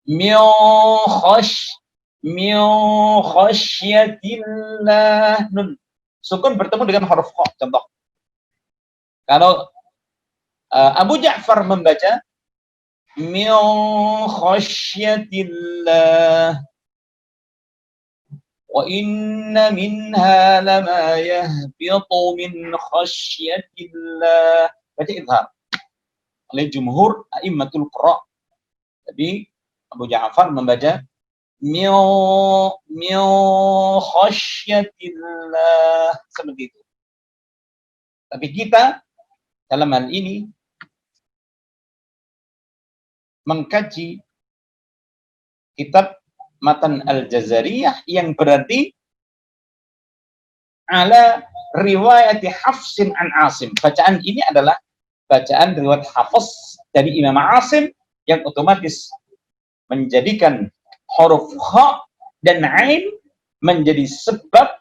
min min khasyatillah. Nun sukun bertemu dengan huruf kha. Contoh, kalau Abu Ja'far membaca min khasyatillah, wa inna minha lama yahbitu min khasyatillah. Baca idhar oleh jumhur a'immatul qura. Jadi Abu Ja'far membaca min khasyatillah, seperti itu. Tapi kita dalam hal ini mengkaji kitab Matan Al-Jazariyah yang berarti ala riwayati Hafsin an Asim. Bacaan ini adalah bacaan riwayat Hafs dari Imam Asim yang otomatis menjadikan huruf kha dan ain menjadi sebab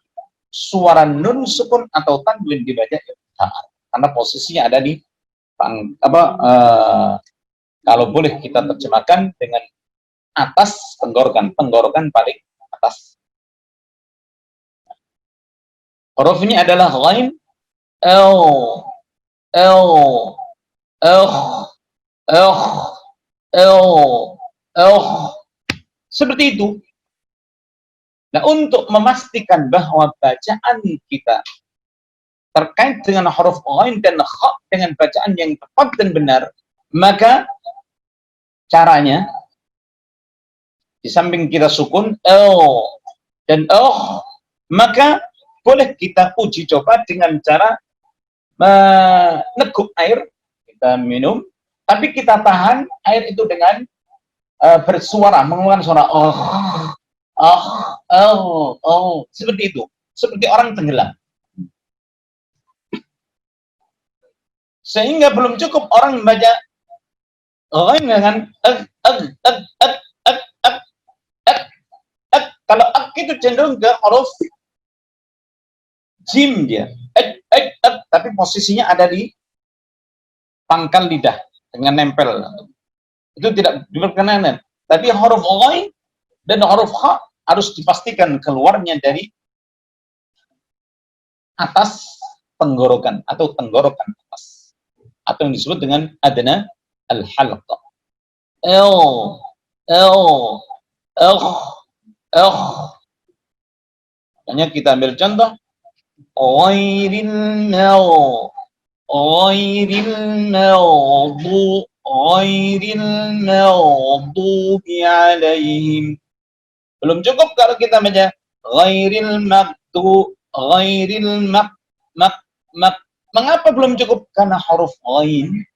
suara nun sukun atau tanwin dibaca ibtida'an. Karena posisinya ada di kalau boleh kita terjemahkan dengan atas tenggorokan paling atas. Hurufnya adalah ghain, seperti itu. Nah, untuk memastikan bahwa bacaan kita terkait dengan huruf ghain dan kha dengan bacaan yang tepat dan benar, maka caranya di samping kita sukun dan maka boleh kita uji coba dengan cara meneguk air, kita minum, tapi kita tahan air itu dengan bersuara, mengeluarkan suara seperti itu, seperti orang tenggelam. Sehingga belum cukup orang membaca dengan kalau itu cenderung ke huruf jim dia, tapi posisinya ada di pangkal lidah dengan nempel, itu tidak diperkenankan. Tapi huruf ghain dan huruf kha harus dipastikan keluarnya dari atas tenggorokan atau tenggorokan atas, atau yang disebut dengan adna al-halqa. Makanya kita ambil contoh ghairil maghdubi alaihim. Belum cukup kalau kita baca ghairil mengapa belum cukup? Karena huruf ghain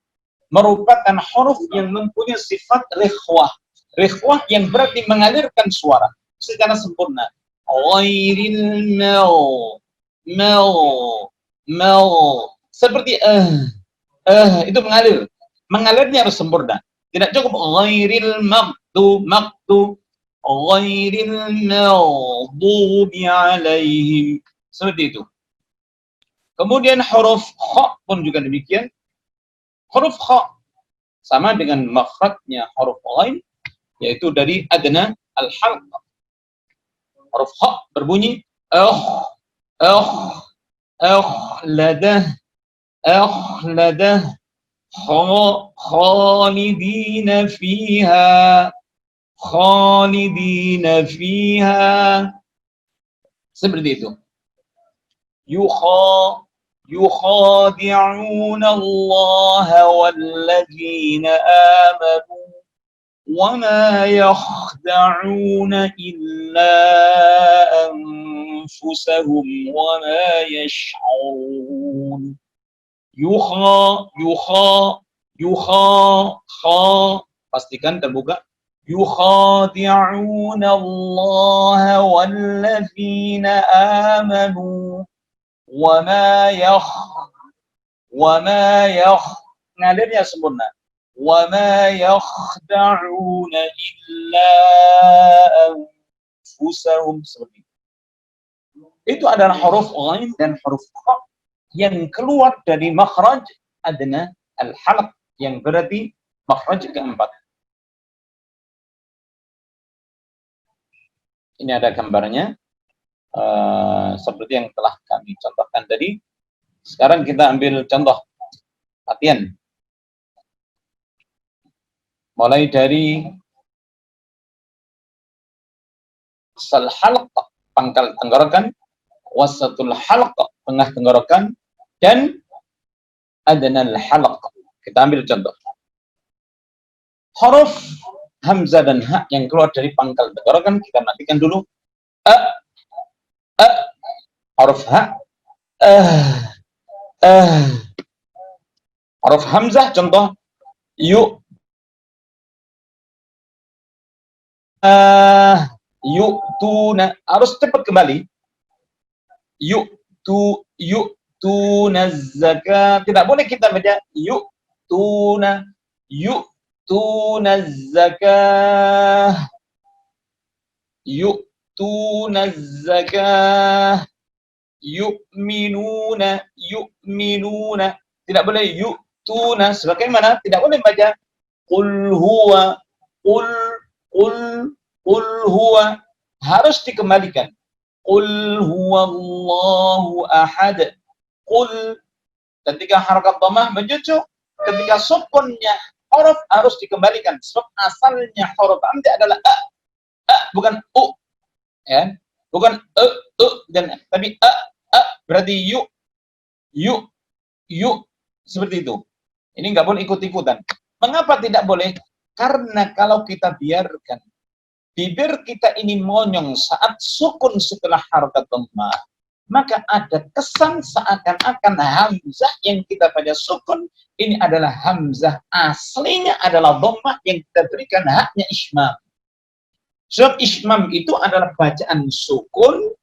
merupakan huruf yang mempunyai sifat rikhwah yang berarti mengalirkan suara secara sempurna. Ghairil seperti itu mengalirnya harus sempurna. Tidak cukup ghairil ghairil maghdubi alaihim, seperti itu. Kemudian huruf kha pun juga demikian. Huruf kha sama dengan makhrajnya huruf ghain, yaitu dari adna al-halqa. Huruf kha berbunyi ladah khalidina fiha, seperti itu. yukhadi'una Allah walladzina amanu وَمَا يَخْدَعُونَ إِلَّا أَنفُسَهُمْ وَمَا يَشْعُرُونَ. Pastikan terbuka. يُخَادِعُونَ اللَّهَ وَالَّذِينَ آمَنُوا وَمَا ngalirnya sempurna. وَمَا يَخْدَعُونَ إِلَّا أَنفُسَهُمْ, seperti itu. Itu adalah huruf ghain dan huruf kha yang keluar dari makhraj adna al-halq, yang berarti makhraj keempat. Ini ada gambarnya, seperti yang telah kami contohkan tadi. Sekarang kita ambil contoh latihan. Mulai dari sal halq, pangkal tenggorokan, wasatul halq, tengah tenggorokan, dan adnal halq. Kita ambil contoh. Huruf hamzah dan ha yang keluar dari pangkal tenggorokan kita matikan dulu. A, a, huruf ha, huruf hamzah contoh yu, yu tuna, harus cepat kembali. Yu tuna zakat, tidak boleh kita baca yu tuna zakah, yu'tuna zakah, yu'minuna, tidak boleh yu'tuna, sebagaimana tidak boleh baca qul huwa, qul huwa, harus dikembalikan. Qul huwallahu ahad, qul, ketika harakat dhammah mencucuk, ketika sukunnya huruf harus dikembalikan, sebab asalnya huruf hamzah adalah a, bukan u, ya, bukan dan tapi a, berarti yu, seperti itu. Ini nggak boleh ikut-ikutan. Mengapa tidak boleh? Karena kalau kita biarkan bibir kita ini monyong saat sukun setelah harakat dhammah, maka ada kesan seakan-akan hamzah yang kita baca sukun ini adalah hamzah aslinya adalah dhammah yang kita berikan haknya ismam. Sebab ismam itu adalah bacaan sukun,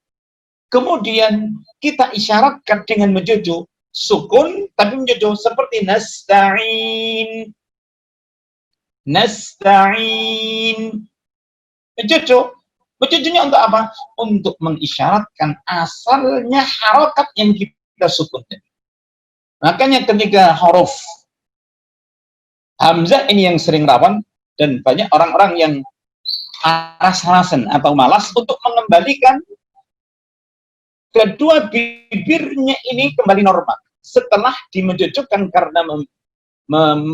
kemudian kita isyaratkan dengan menjuju sukun tapi menjuju seperti nasta'in, menjujunya untuk apa? Untuk mengisyaratkan asalnya harokat yang kita sukun. Makanya ketika huruf hamzah ini yang sering rawan, dan banyak orang-orang yang aras-arasan atau malas untuk mengembalikan kedua bibirnya ini kembali normal setelah dimenjujukkan karena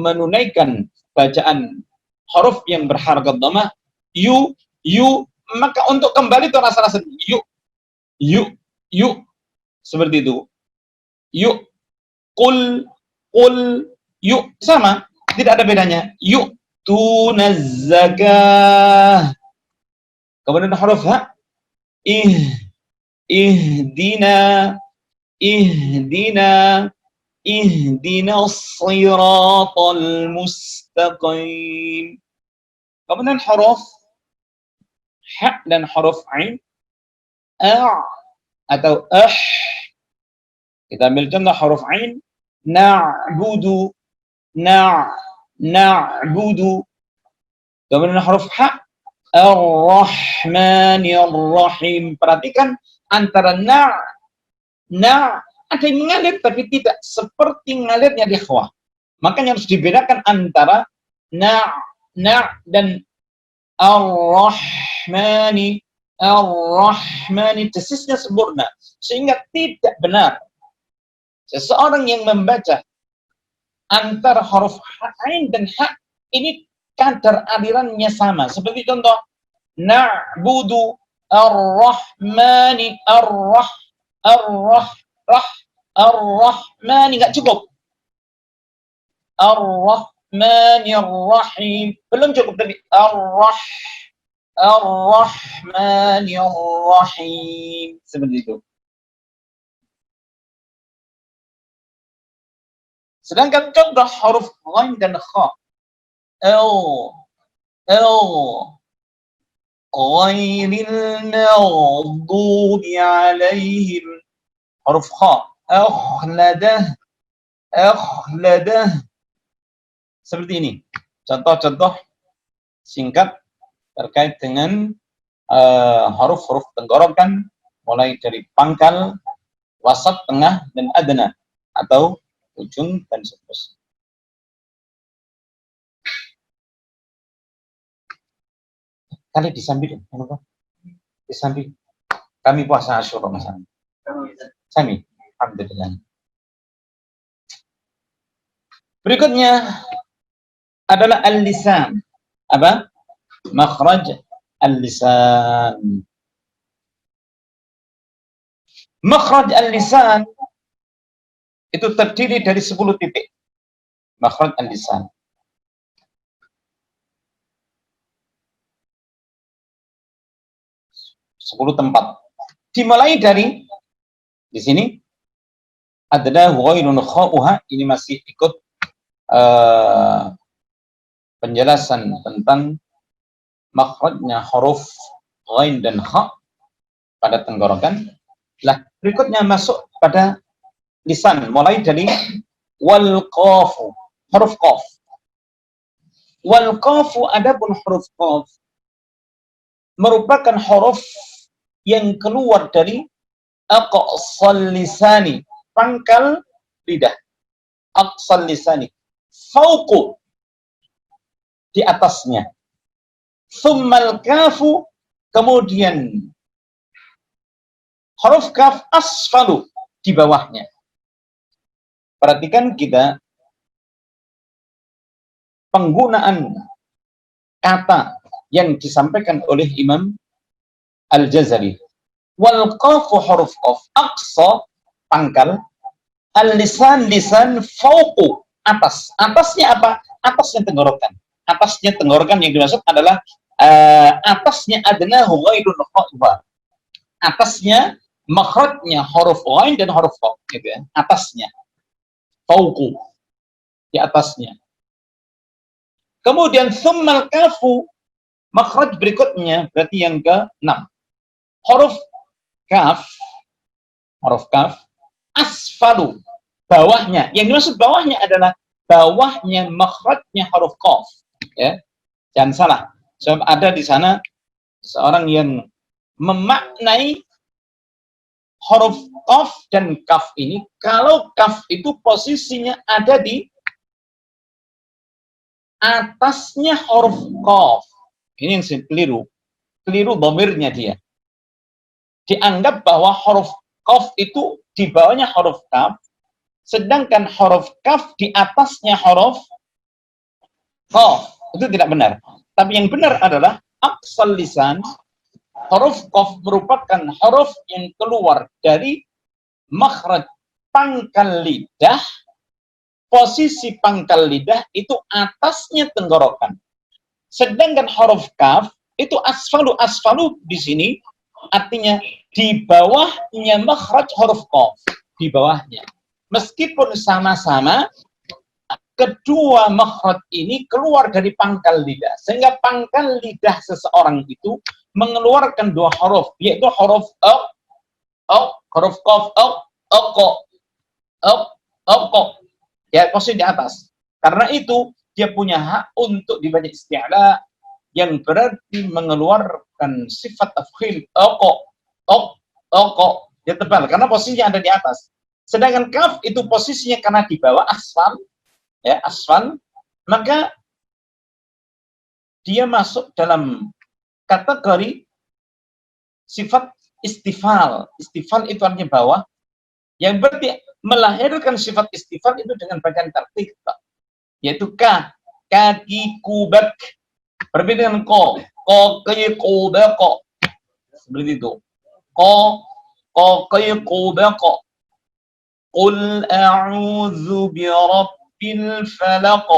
menunaikan bacaan huruf yang berharakat dhammah yu, maka untuk kembali itu rasa-rasa yu, seperti itu. Yu, qul, yu, sama, tidak ada bedanya. Yu tunaz zakah. Kemudian huruf ha, ihdina siratal mustaqim. Kemudian huruf ha dan huruf ain, atau kita ambil contoh huruf ain, na'budu, kemudian huruf ha, ar-rahmanir rahim. Perhatikan antara ada yang mengalir tapi tidak seperti mengalirnya di ikhwah. Makanya harus dibedakan antara dan ar-rahmani. Tesisnya sempurna sehingga tidak benar seseorang yang membaca antara huruf ain dan ha ini kadar alirannya sama. Seperti contoh na'budu ar-rahmani, ar-rahmani nggak cukup. Ar-rahmanir rahim belum cukup, tapi ar-rahmanir rahim, seperti itu. Sedangkan contoh huruf ghain dan kha, ghairil maghdubi alaihim, huruf kha, akhladah, seperti ini. Contoh-contoh singkat terkait dengan huruf-huruf tenggorokan mulai dari pangkal, wasat, tengah, dan adna atau ujung dan seterusnya. Kali disambil, Di samping kami puasa Asyura Mas. Sami. Alhamdulillah. Berikutnya adalah al-lisan. Apa? Makhraj al-lisan. Makhraj al-lisan itu terdiri dari 10 titik. Makhraj al-lisan. Sepuluh tempat. Dimulai dari di sini adalah ghairun kha'uha, ini masih ikut penjelasan tentang makhrajnya huruf ghain dan kha pada tenggorokan. Lah, berikutnya masuk pada lisan, mulai dari wal qafu, huruf qaf. Wal qafu, adapun huruf qaf merupakan huruf yang keluar dari aqsal lisani, pangkal lidah. Aqsal lisani, fauqu, di atasnya. Tsummal kafu, kemudian huruf kaf asfalu, di bawahnya. Perhatikan kita penggunaan kata yang disampaikan oleh Imam Al-Jazari. Wal qafu huruf qaf, aqsa, pangkal, al-lisan, lisan, fauqu, atas. Atasnya apa? Atasnya tenggorokan. Atasnya tenggorokan yang dimaksud adalah atasnya adalah ghairun kha'uha. Atasnya makhrajnya huruf ghain dan huruf kha, gitu ya. Atasnya. Fauqu, di atasnya. Kemudian tsummal kafu, makhraj berikutnya berarti yang ke-6. Huruf kaf, asfalu, bawahnya. Yang dimaksud bawahnya adalah bawahnya makhrajnya huruf qaf, ya. Jangan salah. Sebab ada di sana seorang yang memaknai huruf qaf dan kaf ini, kalau kaf itu posisinya ada di atasnya huruf qaf. Ini yang keliru. Keliru dhamirnya dia. Dianggap bahwa huruf qaf itu di bawahnya huruf kaf, sedangkan huruf kaf di atasnya huruf qaf. Itu tidak benar. Tapi yang benar adalah aqsal lisan, huruf qaf merupakan huruf yang keluar dari makhraj pangkal lidah. Posisi pangkal lidah itu atasnya tenggorokan. Sedangkan huruf kaf itu asfalu. Asfalu di sini artinya di bawahnya makhraj huruf qaf, di bawahnya. Meskipun sama-sama, kedua makhraj ini keluar dari pangkal lidah, sehingga pangkal lidah seseorang itu mengeluarkan dua huruf, yaitu huruf huruf qaf, oko, ya, posisi di atas. Karena itu dia punya hak untuk dibaca isti'la, yang berarti mengeluarkan sifat tafkhim, oko, dia tebal karena posisinya ada di atas. Sedangkan kaf itu posisinya karena di bawah, asfal, ya, asfal, maka dia masuk dalam kategori sifat istifal. Istifal itu artinya bawah, yang berarti melahirkan sifat istifal itu dengan bacaan tertib, yaitu kaki kubak, berbeda dengan ko kaki kubak, seperti itu. Kaki kubak, qul a'udzu birabbil falaq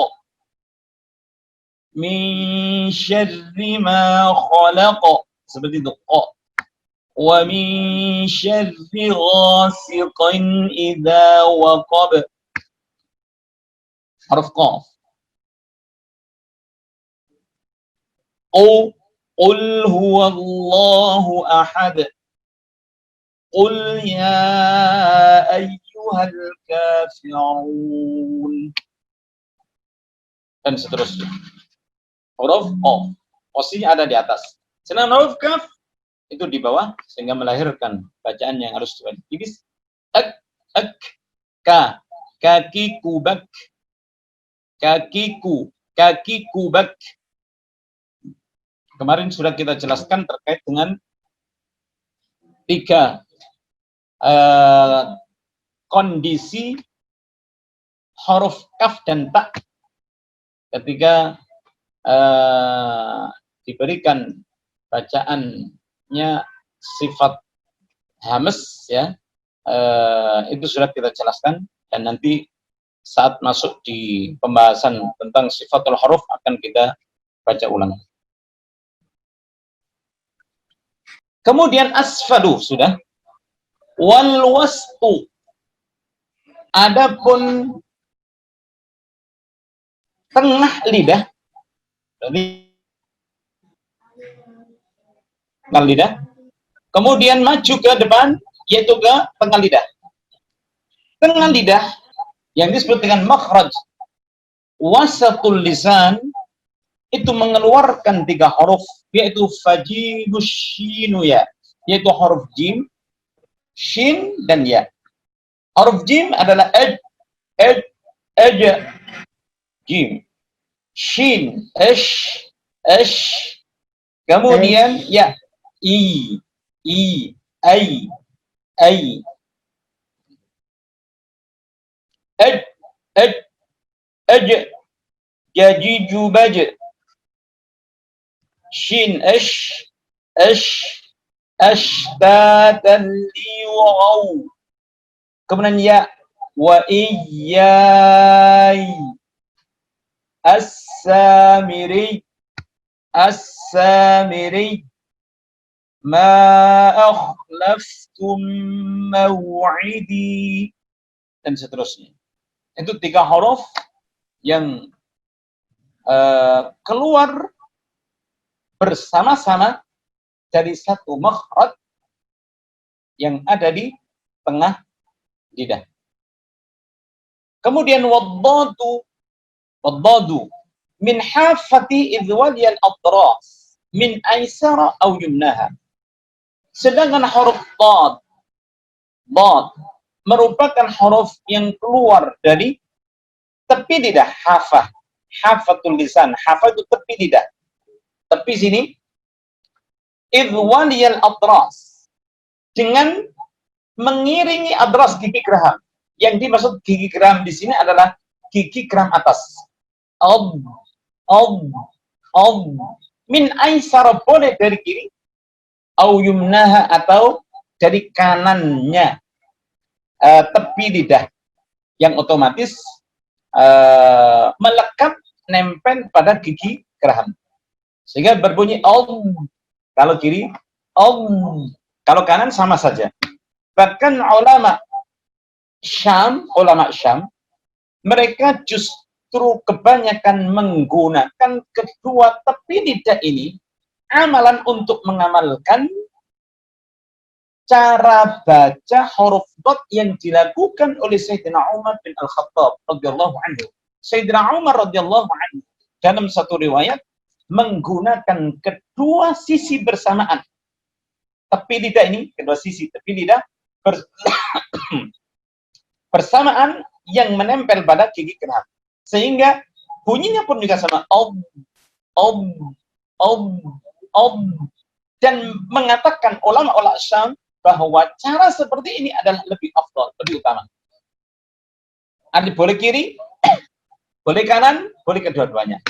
min syarri ma khalaq, seperti itu. Wa min syarri ghasiqin idza waqab, huruf qaf. Qul huwallahu ahad, qul ya ayyuhal kafirun, dan seterusnya. Huruf qaf posisinya ada di atas, sedangkan huruf kaf itu di bawah, sehingga melahirkan bacaan yang harus tipis. Kaki kubak, kaki kubak. Kemarin sudah kita jelaskan terkait dengan tiga kondisi huruf kaf dan ta ketika diberikan bacaannya sifat hamas, ya, itu sudah kita jelaskan, dan nanti saat masuk di pembahasan tentang sifatul huruf akan kita baca ulang. Kemudian asfadu sudah, wal wastu, adapun tengah lidah, berarti tengah lidah, kemudian maju ke depan, yaitu ke tengah lidah. Tengah lidah yang disebut dengan makhraj wasatul lisan itu mengeluarkan tiga huruf, yaitu fajibus shinu ya, yaitu huruf jim, shin, dan ya. Huruf jim adalah jim, shin, kemudian ya, ai, jadi jubaj, shin, ashtatan liwa'au, kemudian ya, wa iyyai, as-samiri, ma akhlaftum maw'idi, dan seterusnya. Itu tiga huruf yang keluar bersama-sama dari satu makhraj yang ada di tengah lidah. Kemudian waddadu min hafati idwaliyal adras min aisara au yumnaha. Sedangkan huruf dad merupakan huruf yang keluar dari tepi lidah, hafatul lisan. Hafa itu tepi lidah, tepi sini. Idwaliyal adras, dengan mengiringi adras gigi geraham. Yang dimaksud gigi geraham di sini adalah gigi geraham atas. Min aisara, boleh dari kiri, au yumnaha, atau dari kanannya, tepi lidah yang otomatis melekat, nempel pada gigi geraham, sehingga berbunyi kalau kiri, kalau kanan sama saja. Bahkan ulama Syam, mereka justru kebanyakan menggunakan kedua tepi lidah ini amalan untuk mengamalkan cara baca huruf dad yang dilakukan oleh Sayyidina Umar bin Al-Khattab radhiyallahu anhu. Sayyidina Umar radhiyallahu anhu dalam satu riwayat menggunakan kedua sisi bersamaan. Tepi lidah ini, kedua sisi tepi lidah bersamaan yang menempel pada gigi geraham. Sehingga bunyinya pun juga sama. Dan mengatakan ulama Syam bahwa cara seperti ini adalah lebih afdal, lebih utama. Ada boleh kiri, boleh kanan, boleh kedua-duanya.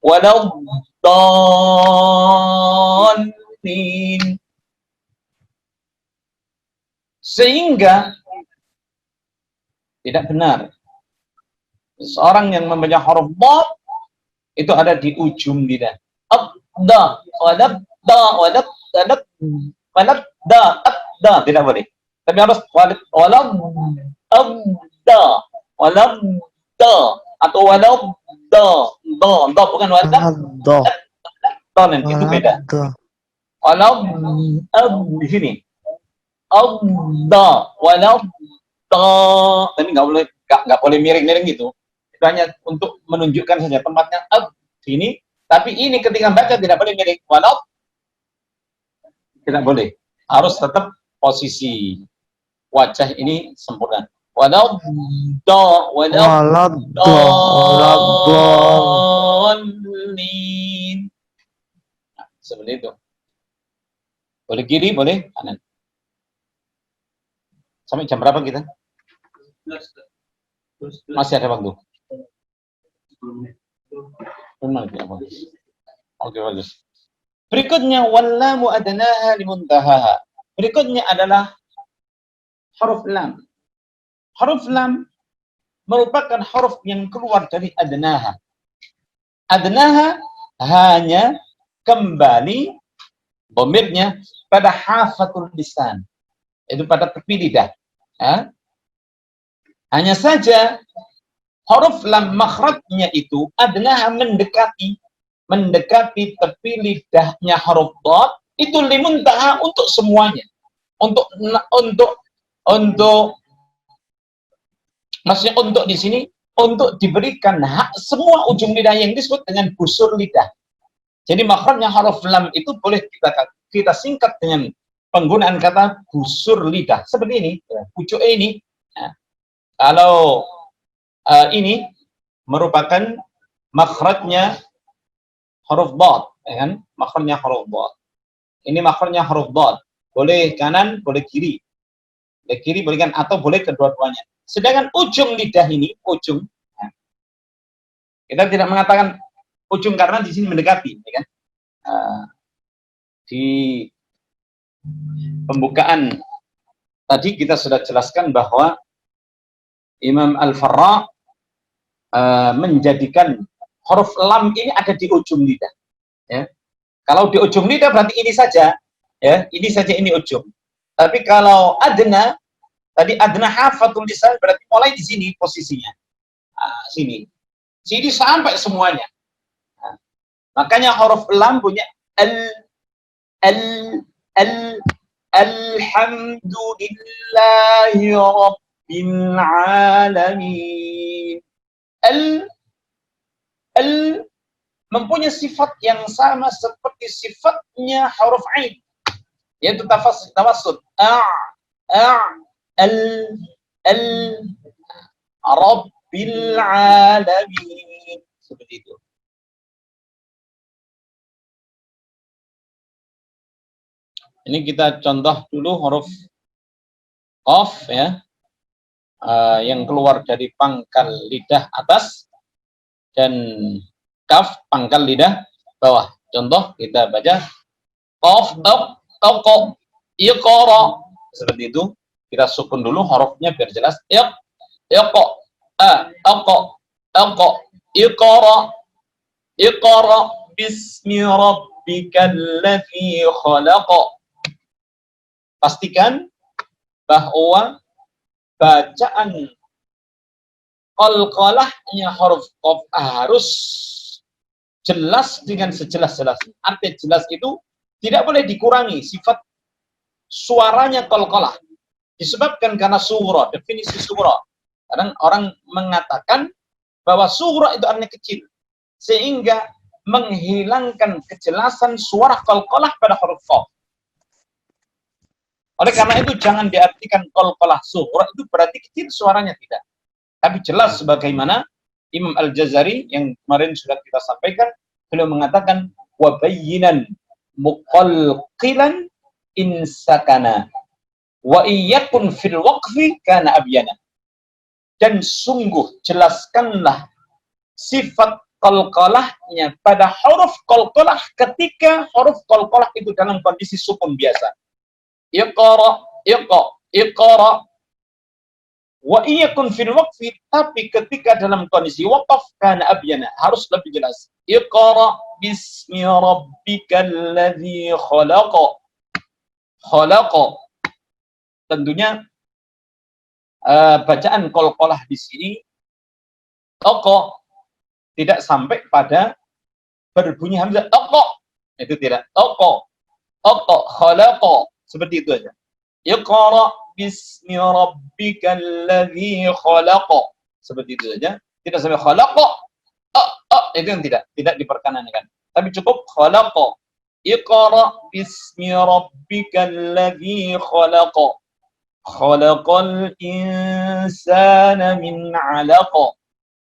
Waladdallin. Sehingga tidak benar seorang yang membaca huruf dad itu ada di ujung lidah. Tidak boleh. Tapi harus atau bukan nanti itu beda. Di sini. Tapi nggak boleh miring-miring gitu. Itu hanya untuk menunjukkan saja tempatnya sini, Tapi ini ketika baca tidak boleh miring. Walau tidak boleh. Harus tetap posisi wajah ini sempurna. Walau dolin. Nah, seperti itu. Boleh kiri, boleh kanan. Sampai jam berapa kita? Masih ada waktu. Oke, bagus. Berikutnya wallamu adnaha limuntahaha. Berikutnya adalah huruf lam. Huruf lam merupakan huruf yang keluar dari adnaha. Adnaha hanya kembali dhamirnya pada hafatul lisan. Itu pada tepi lidah. Ya. Hanya saja huruf lam makhrajnya itu adalah mendekati tepi lidahnya huruf dhad, itu limuntaha untuk semuanya. Untuk maksudnya untuk di sini untuk diberikan hak semua ujung lidah yang disebut dengan busur lidah. Jadi makhrajnya huruf lam itu boleh kita singkat dengan penggunaan kata busur lidah. Seperti ini, pucuk ini. Nah, kalau ini merupakan makhrajnya huruf dhad, ya kan? Makhrajnya huruf dhad. Ini makhrajnya huruf dhad. Boleh kanan, boleh kiri. Boleh kiri, boleh kanan, atau boleh kedua-duanya. Sedangkan ujung lidah ini, ujung, ya. Kita tidak mengatakan ujung karena di sini mendekati, ya kan? Di pembukaan tadi kita sudah jelaskan bahwa Imam Al-Farra menjadikan huruf lam ini ada di ujung lidah. Ya. Kalau di ujung lidah berarti ini saja, ya, ini saja ini ujung. Tapi kalau adna, tadi adna hafatul lisan berarti mulai di sini posisinya, sini sampai semuanya. Nah, makanya huruf lam punya alhamdulillahi rabbil alamin. Mempunyai sifat yang sama seperti sifatnya huruf ain, yaitu tawassut. Rabbil alamin. Seperti itu. Ini kita contoh dulu huruf qaf, ya, yang keluar dari pangkal lidah atas, dan kaf pangkal lidah bawah. Contoh kita baca qaf, taqo, iqra. Seperti itu. Kita sukun dulu hurufnya biar jelas. Iqra, iqra bismi rabbikal ladzi khalaq. Pastikan bahwa bacaan qalqalahnya huruf qaf harus jelas dengan sejelas-jelasnya. Arti jelas itu tidak boleh dikurangi sifat suaranya qalqalah. Disebabkan karena sughra, definisi sughra. Kadang orang mengatakan bahwa sughra itu artinya kecil, sehingga menghilangkan kejelasan suara qalqalah pada huruf qaf. Oleh karena itu jangan diartikan qalqalah sughra itu berarti kecil suaranya, tidak. Tapi jelas sebagaimana Imam Al-Jazari yang kemarin sudah kita sampaikan, beliau mengatakan wa bayyinan muqalqilan in sakana wa iyakun fil waqfi kana abyana. Dan sungguh jelaskanlah sifat qalqalahnya pada huruf qalqalah ketika huruf qalqalah itu dalam kondisi sukun biasa. Iqra, iqra. Wa iyakun fil waqfi, tapi ketika dalam kondisi waqaf kana abyana, harus lebih jelas. Iqra bismi rabbikal ladzi khalaq. Khalaq. Tentunya bacaan qalqalah di sini taqo tidak sampai pada berbunyi hamzah taqo. Itu tidak. Taqo. Taqo khalaq. Seperti itu aja. Iqra bismi rabbikal ladzi khalaq. Seperti itu saja. Tidak sampai khalaq. Itu yang tidak diperkenankan. tapi cukup khalaqa. Iqra bismi rabbikal ladzi khalaq. Khalaqal insana min 'alaq.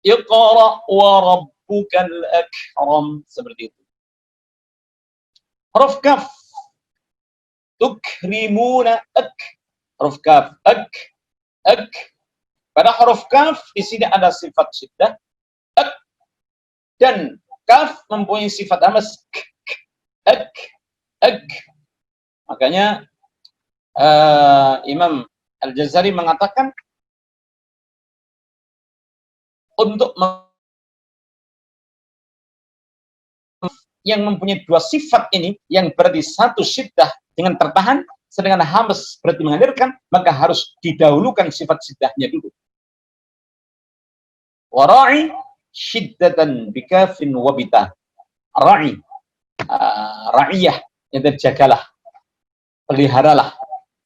Iqra wa rabbukal akram. Seperti itu. Huruf kaf. Tukrimuna ak. Huruf kaf. Ak. Pada huruf kaf di sini ada sifat syiddah. Ak. Dan kaf mempunyai sifat hamas. Ak. Makanya Imam Al-Jazari mengatakan untuk yang mempunyai dua sifat ini, yang berarti satu syiddah dengan tertahan, sedangkan hamas berarti menghadirkan, maka harus didahulukan sifat syiddahnya dulu. Wara'i syiddatan bikafin wabita. Ra'i, ra'iyah, yang terjagalah, peliharalah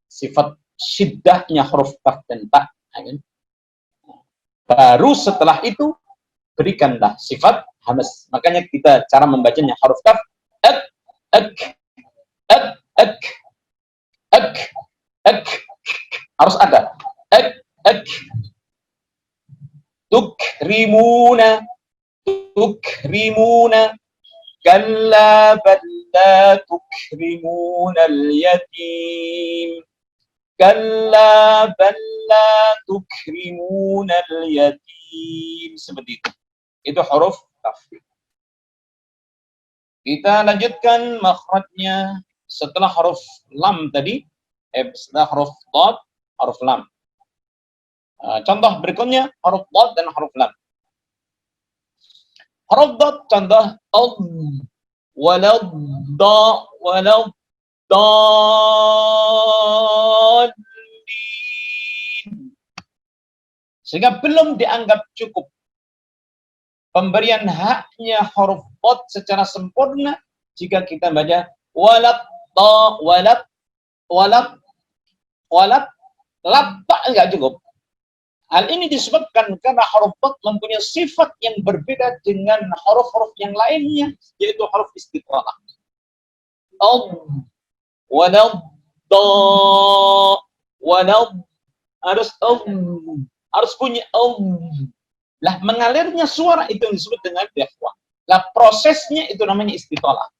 sifat syiddahnya huruf kaf dan ta. Baru setelah itu berikanlah sifat hamas. Makanya kita cara membacanya huruf kaf harus ada tukrimuna kalla bal la tukrimuna al-yatim. Kalla bal la tukrimuna al-yatim. Seperti itu. Itu huruf kaf. Kita lanjutkan makhrajnya setelah huruf lam tadi, setelah huruf dhad, huruf lam. Contoh berikutnya huruf dhad dan huruf lam. Huruf dhad contoh walad dallin. Sehingga belum dianggap cukup pemberian haknya huruf dhad secara sempurna jika kita baca walad latta enggak cukup. Hal ini disebabkan karena huruf dhad mempunyai sifat yang berbeda dengan huruf-huruf yang lainnya, yaitu huruf istithalah. Harus punya lah, mengalirnya suara itu yang disebut dengan ikhfa. Lah, prosesnya itu namanya istithalah.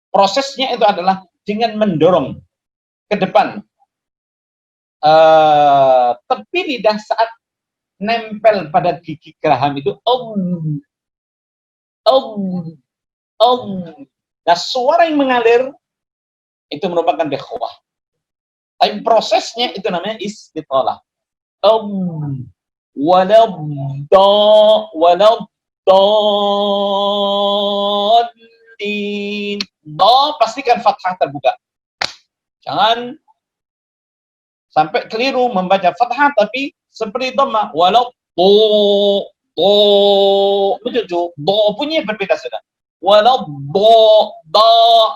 Prosesnya itu adalah dengan mendorong ke depan tepi lidah saat nempel pada gigi geraham itu nah, suara yang mengalir itu merupakan ikhfa. Tapi prosesnya itu namanya istithalah. Waladdallin. Do pastikan fathah terbuka. Jangan sampai keliru membaca fathah tapi seperti dhamma. Do punya berbeda sudah. Do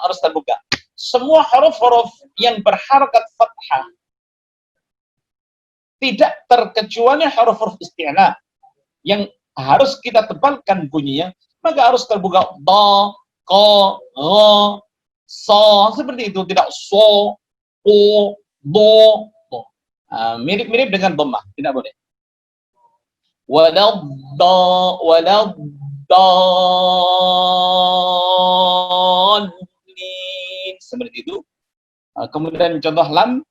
harus terbuka. Semua huruf-huruf yang berharakat fathah, tidak terkecuali huruf-huruf isti'la yang harus kita tebalkan bunyinya, maka harus terbuka. Do, ko, ro, so, seperti itu. Tidak so, o, do. Mirip-mirip dengan dhammah, tidak boleh. Waladdallin, seperti itu. Kemudian contoh lam,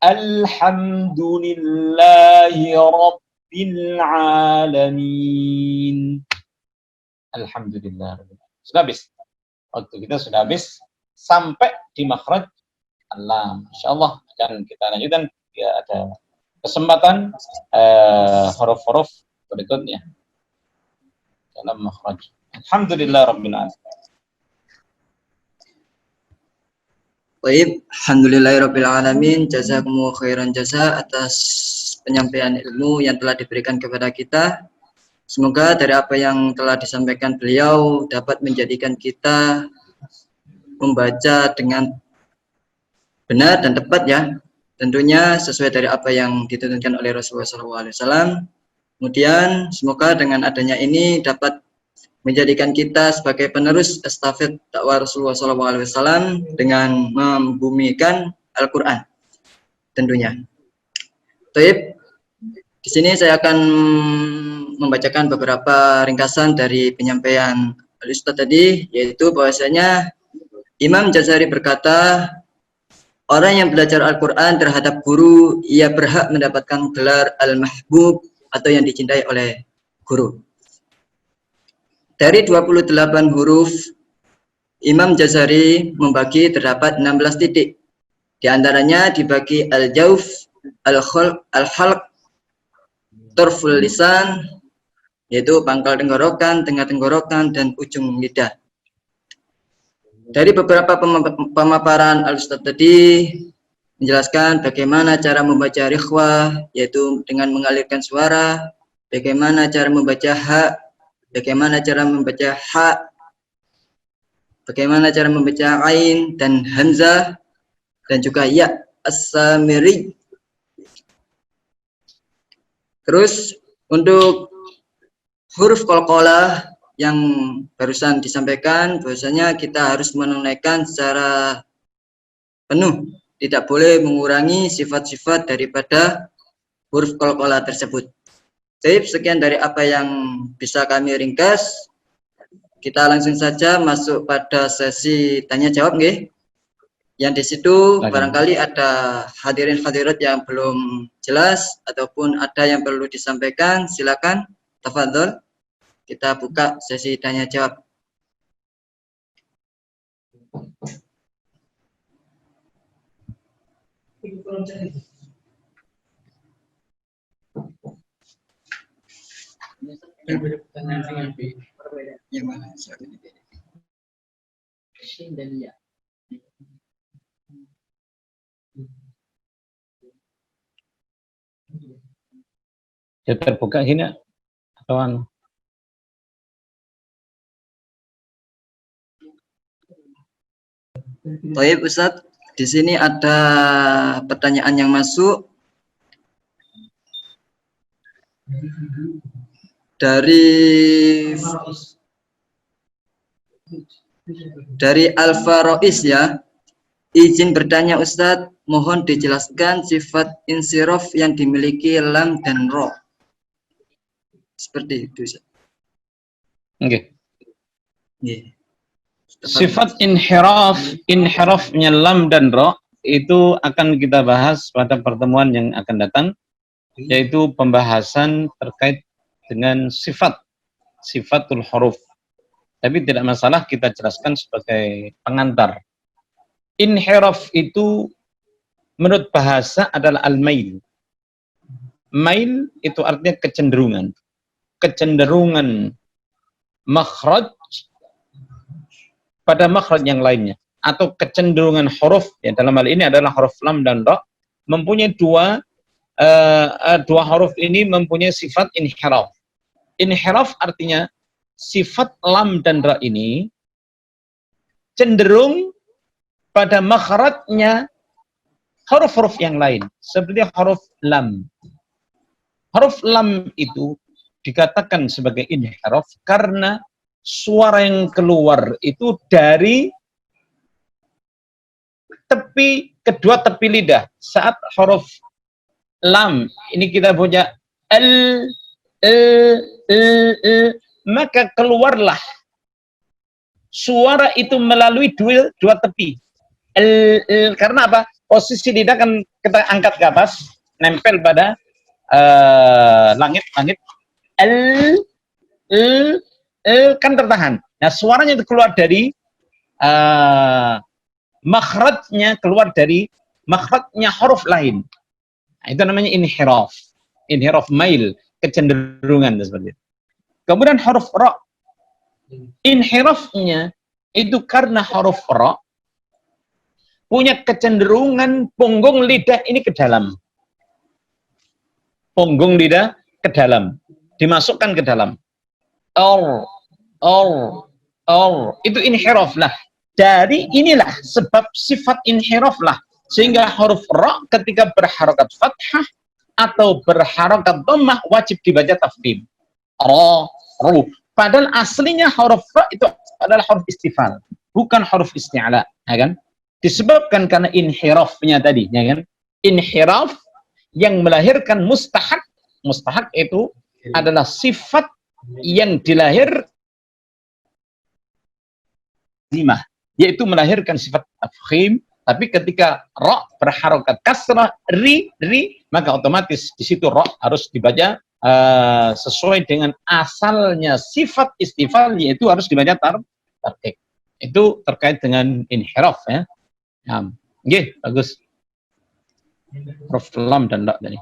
alhamdulillahi rabbil alamin. Alhamdulillah. Sudah habis. Waktu kita sudah habis sampai di makhraj lam. Insyaallah akan kita lanjutkan ya, ada kesempatan huruf-huruf berikutnya dalam makhraj. Alhamdulillah rabbil alamin. Baik, alhamdulillahirabbil alamin. Jazakumullahu khairan jasa atas penyampaian ilmu yang telah diberikan kepada kita. Semoga dari apa yang telah disampaikan beliau dapat menjadikan kita membaca dengan benar dan tepat ya. Tentunya sesuai dari apa yang dituntutkan oleh Rasulullah SAW. Kemudian semoga dengan adanya ini dapat menjadikan kita sebagai penerus estafet dakwah Rasulullah SAW dengan membumikan Al-Quran tentunya. Baik, di sini saya akan membacakan beberapa ringkasan dari penyampaian Al-Ustadz tadi, yaitu bahwasanya Imam Jazari berkata, orang yang belajar Al-Quran terhadap guru, ia berhak mendapatkan gelar Al-Mahbub atau yang dicintai oleh guru. Dari 28 huruf, Imam Jazari membagi terdapat 16 titik. Di antaranya dibagi Al-Jauf, Al-Khalq, Al-Halq, Torful Lisan, yaitu pangkal tenggorokan, tengah tenggorokan, dan ujung lidah. Dari beberapa pemaparan Al-Ustadz tadi menjelaskan bagaimana cara membaca rikhwah, yaitu dengan mengalirkan suara, bagaimana cara membaca ha, bagaimana cara membaca ha, bagaimana cara membaca ain dan hamzah, dan juga ya as-samiri. Terus untuk huruf qalqalah yang barusan disampaikan, bahwasanya kita harus menunaikan secara penuh, tidak boleh mengurangi sifat-sifat daripada huruf qalqalah tersebut. Jadi sekian dari apa yang bisa kami ringkas. Kita langsung saja masuk pada sesi tanya jawab, nggih. Yang di situ barangkali ada hadirin hadirat yang belum jelas ataupun ada yang perlu disampaikan, silakan, tafadhol. Kita buka sesi tanya jawab. Yang mana? Ya terbuka gini atau anu? Baik Ustadz, di sini ada pertanyaan yang masuk dari Alfa Rois ya. Izin bertanya Ustadz, mohon dijelaskan sifat insiraf yang dimiliki lam dan ro. Seperti itu Ustadz. Okay. Yeah. Sifat inhirafnya lam dan ro itu akan kita bahas pada pertemuan yang akan datang, yaitu pembahasan terkait dengan sifatul huruf. Tapi tidak masalah, kita jelaskan sebagai pengantar. Inhiraf itu menurut bahasa adalah al-mail. Mail itu artinya kecenderungan. Kecenderungan makhraj pada makhraj yang lainnya, atau kecenderungan huruf, ya dalam hal ini adalah huruf lam dan ra, mempunyai dua huruf ini mempunyai sifat inhiraf. Inhiraf artinya sifat lam dan ra ini cenderung pada makhrajnya huruf-huruf yang lain, seperti huruf lam. Huruf lam itu dikatakan sebagai inhiraf karena suara yang keluar itu dari kedua tepi lidah. Saat huruf lam ini kita punya maka keluarlah suara itu melalui dua tepi. Karena apa? Posisi lidah kan kita angkat ke atas, nempel pada langit. Kan tertahan. Nah, suaranya itu keluar dari makhrajnya, keluar dari makhrajnya huruf lain. Nah, itu namanya inhiraf. Inhiraf mail, kecenderungan seperti itu. Kemudian huruf ra. Inhirafnya itu karena huruf ra punya kecenderungan punggung lidah ini ke dalam. Punggung lidah ke dalam, dimasukkan ke dalam. Itu inhiraf lah. Dari inilah sebab sifat inhiraf lah, sehingga huruf ra ketika berharokat fathah atau berharokat dhammah wajib dibaca tafkhim. Ra, ru. Padahal aslinya huruf ra itu adalah huruf istifal, bukan huruf isti'la, ya kan? Disebabkan karena inhirafnya tadi, ya kan? Inhiraf yang melahirkan mustahak. Mustahak itu adalah sifat yang dilahir zimah, yaitu melahirkan sifat afkhim. Tapi ketika ra berharokat kasrah, ri, maka otomatis di situ ra harus dibaca sesuai dengan asalnya sifat istifal, yaitu harus dibaca tarqiq. Itu terkait dengan inhiraf, ya. Nah, nggih, bagus. Huruf lam dan la tadi.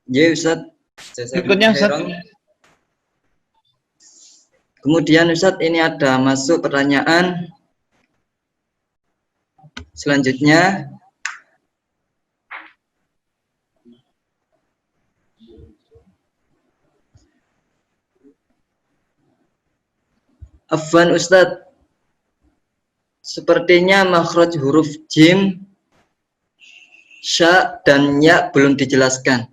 Ya Ustaz. Berikutnya Ustaz. Kemudian Ustaz, ini ada masuk pertanyaan selanjutnya. Afwan Ustaz, sepertinya makhraj huruf jim, sya, dan ya belum dijelaskan.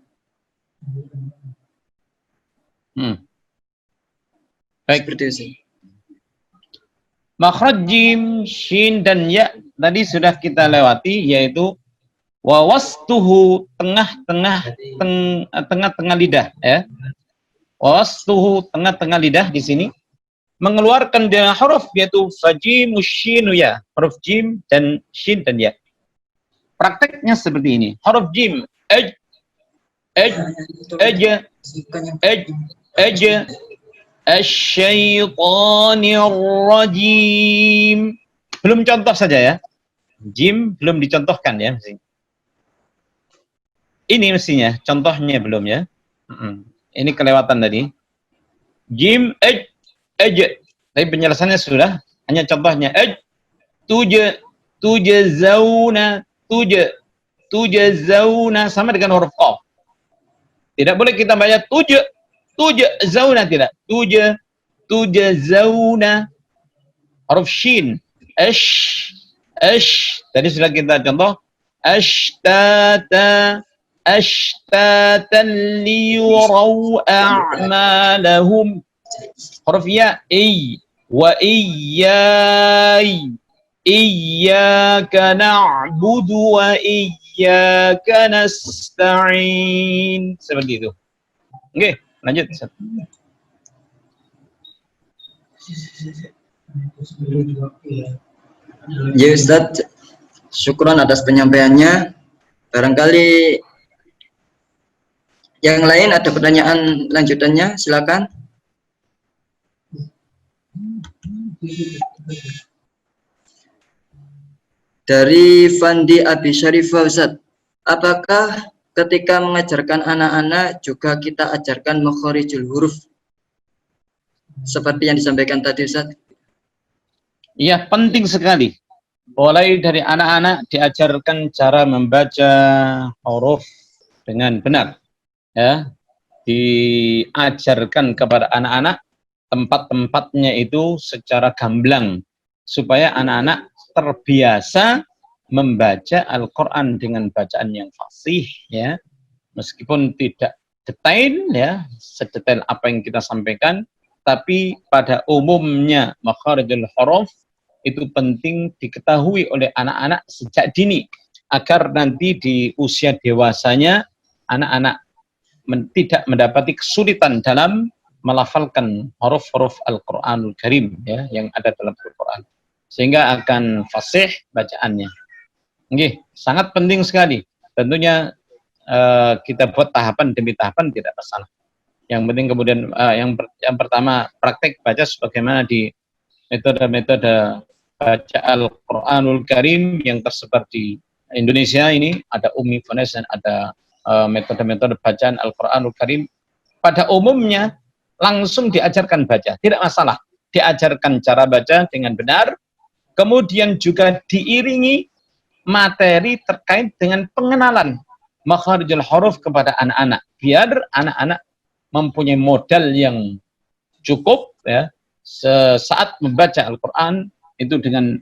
Baik. Seperti itu. Makhraj jim, shin, dan ya tadi sudah kita lewati, yaitu wawastuhu, tengah-tengah lidah, ya. Wawastuhu, tengah-tengah lidah di sini mengeluarkan dengan huruf, yaitu fajimu shinu ya, huruf jim dan shin dan ya. Prakteknya seperti ini. Huruf jim, asyaitanir rajim. Belum contoh saja, ya. Jim belum dicontohkan, ya. Ini mestinya contohnya belum, ya. Ini kelewatan tadi. Jim tapi penjelasannya sudah, hanya contohnya tujzauna sama dengan huruf qaf. Tidak boleh kita baca tujzauna, tidak. Tujzauna. Huruf shin, tadi sudah kita contoh, ashtatan liyuraw a'malahum. Huruf ya, wa iyyaka na'budu wa iyyaka nasta'in. Seperti itu. Oke, lanjut. Ya Ustaz, syukran atas penyampaiannya. Barangkali yang lain ada pertanyaan lanjutannya, silakan. Dari Fandi Abi Syarifah, Ustaz, apakah ketika mengajarkan anak-anak juga kita ajarkan makharijul huruf seperti yang disampaikan tadi, Ustaz? Iya, penting sekali. Mulai dari anak-anak diajarkan cara membaca huruf dengan benar, ya. Diajarkan kepada anak-anak tempat-tempatnya itu secara gamblang, supaya anak-anak terbiasa membaca Al-Quran dengan bacaan yang fasih, ya, meskipun tidak detail, ya, sedetail apa yang kita sampaikan, tapi pada umumnya makharijul huruf itu penting diketahui oleh anak-anak sejak dini, agar nanti di usia dewasanya anak-anak tidak mendapati kesulitan dalam melafalkan huruf-huruf Al-Quranul Karim, ya, yang ada dalam Al-Quran, sehingga akan fasih bacaannya. Oke, sangat penting sekali. Tentunya kita buat tahapan demi tahapan, tidak masalah. Yang penting kemudian yang pertama praktek baca sebagaimana di metode-metode baca Al-Quranul Karim yang tersebar di Indonesia ini. Ada Umi Foundation, ada metode-metode bacaan Al-Quranul Karim. Pada umumnya langsung diajarkan baca, tidak masalah. Diajarkan cara baca dengan benar, kemudian juga diiringi materi terkait dengan pengenalan makharijul huruf kepada anak-anak, biar anak-anak mempunyai modal yang cukup, ya, saat membaca Al-Quran itu dengan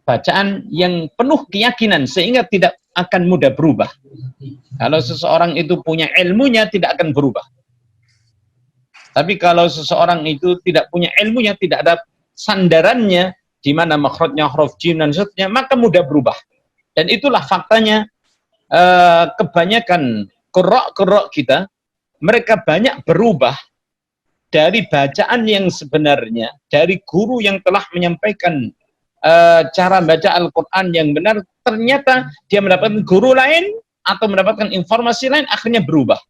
bacaan yang penuh keyakinan, sehingga tidak akan mudah berubah. Kalau seseorang itu punya ilmunya, tidak akan berubah. Tapi kalau seseorang itu tidak punya ilmunya, tidak ada sandarannya, di mana makhrajnya huruf jim dan seterusnya, maka mudah berubah. Dan itulah faktanya, kebanyakan qurra' kita, mereka banyak berubah dari bacaan yang sebenarnya, dari guru yang telah menyampaikan cara baca Al-Quran yang benar, ternyata dia mendapatkan guru lain atau mendapatkan informasi lain, akhirnya berubah.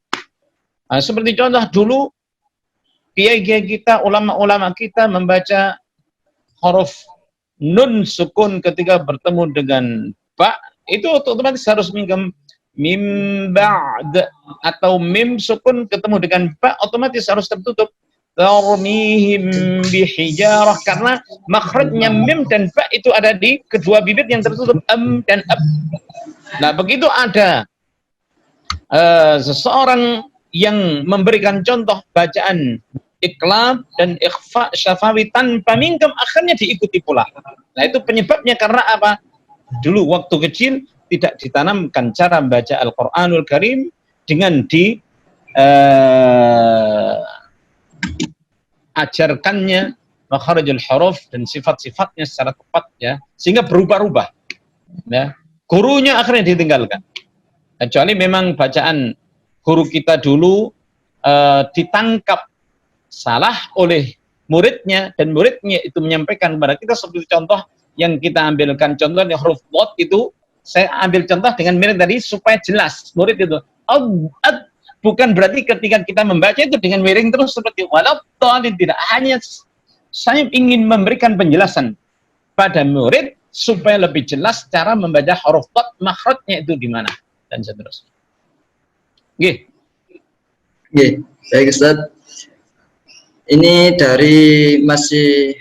Nah, seperti contoh dulu, kiai-kiai kita, ulama-ulama kita membaca huruf nun sukun ketika bertemu dengan ba, itu otomatis harus mim ba'd, atau mim sukun ketemu dengan ba, otomatis harus tertutup. Tarmihim bihijarah, karena makhrajnya mim dan ba itu ada di kedua bibir yang tertutup, dan ab. Nah, begitu ada seseorang yang memberikan contoh bacaan iqlab dan ikhfa syafawi tanpa mingkem, akhirnya diikuti pula. Nah, itu penyebabnya karena apa? Dulu waktu kecil tidak ditanamkan cara membaca Al-Quranul Karim dengan ajarkannya makharijul huruf dan sifat-sifatnya secara tepat, ya, sehingga berubah-ubah. Ya. Gurunya akhirnya ditinggalkan. Kecuali memang bacaan guru kita dulu ditangkap salah oleh muridnya, dan muridnya itu menyampaikan kepada kita, seperti contoh yang kita ambilkan contohnya huruf dot itu, saya ambil contoh dengan mirip tadi supaya jelas. Murid itu bukan berarti ketika kita membaca itu dengan miring terus seperti walau tidak, hanya saya ingin memberikan penjelasan pada murid supaya lebih jelas cara membaca huruf dot, makhrajnya itu di mana dan seterusnya. Nggih. Nggih, baik Ustaz. Ini masih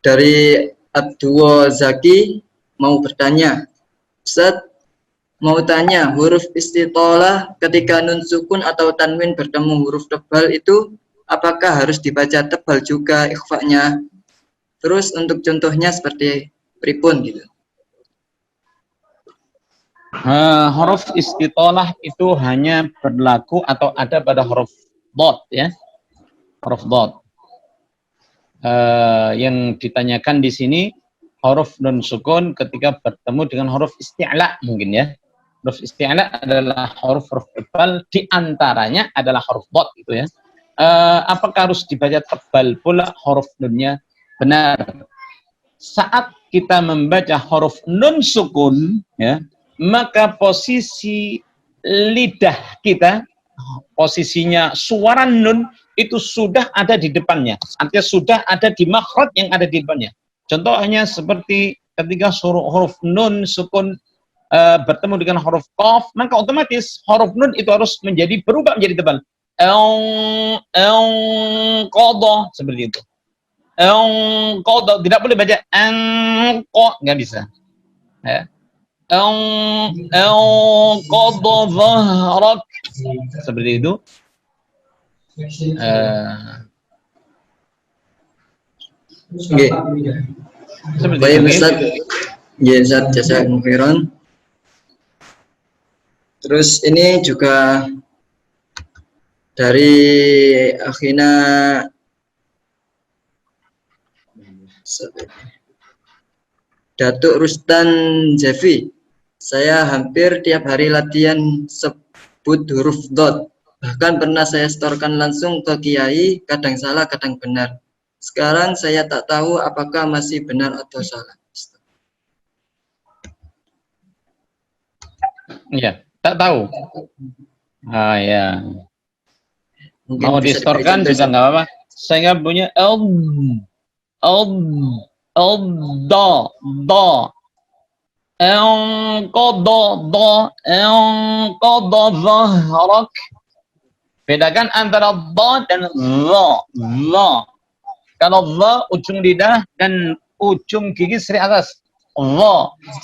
dari Abdul Zaki mau bertanya. Ustaz, mau tanya, huruf istitolah ketika nun sukun atau tanwin bertemu huruf tebal itu apakah harus dibaca tebal juga ikhfa'nya? Terus untuk contohnya seperti pripun gitu? Huruf istitolah itu hanya berlaku atau ada pada huruf dot, ya, huruf dot. Yang ditanyakan di sini huruf nun sukun ketika bertemu dengan huruf isti'la mungkin, ya. Huruf isti'la adalah huruf tebal, di antaranya adalah huruf dot itu, ya. Apakah harus dibaca tebal pula huruf nunnya? Benar. Saat kita membaca huruf nun sukun, ya, maka posisi lidah kita, posisinya suara nun itu sudah ada di depannya, artinya sudah ada di makhraj yang ada di depannya. Contohnya seperti ketika huruf nun sukun bertemu dengan huruf qaf, maka otomatis huruf nun itu harus berubah menjadi tebal. Qadha, seperti itu. Qadha, tidak boleh baca nggak bisa. Ya. Qadha dhahrak, seperti itu. Nggih. Baik Ustaz. Nggih Ustaz, jazakumullah khairan. Terus ini juga dari akhina Datuk Rustan Zevi. Saya hampir tiap hari latihan sebut huruf dot. Bahkan pernah saya setorkan langsung ke kiai, kadang salah, kadang benar. Sekarang saya tak tahu apakah masih benar atau salah. Iya, tak tahu. Ya. Mungkin mau distorkan juga nggak apa-apa. Saya punya dhahrak. Bedakan antara dha dan dha. Kalau dha ujung lidah dan ujung gigi seri atas, dha.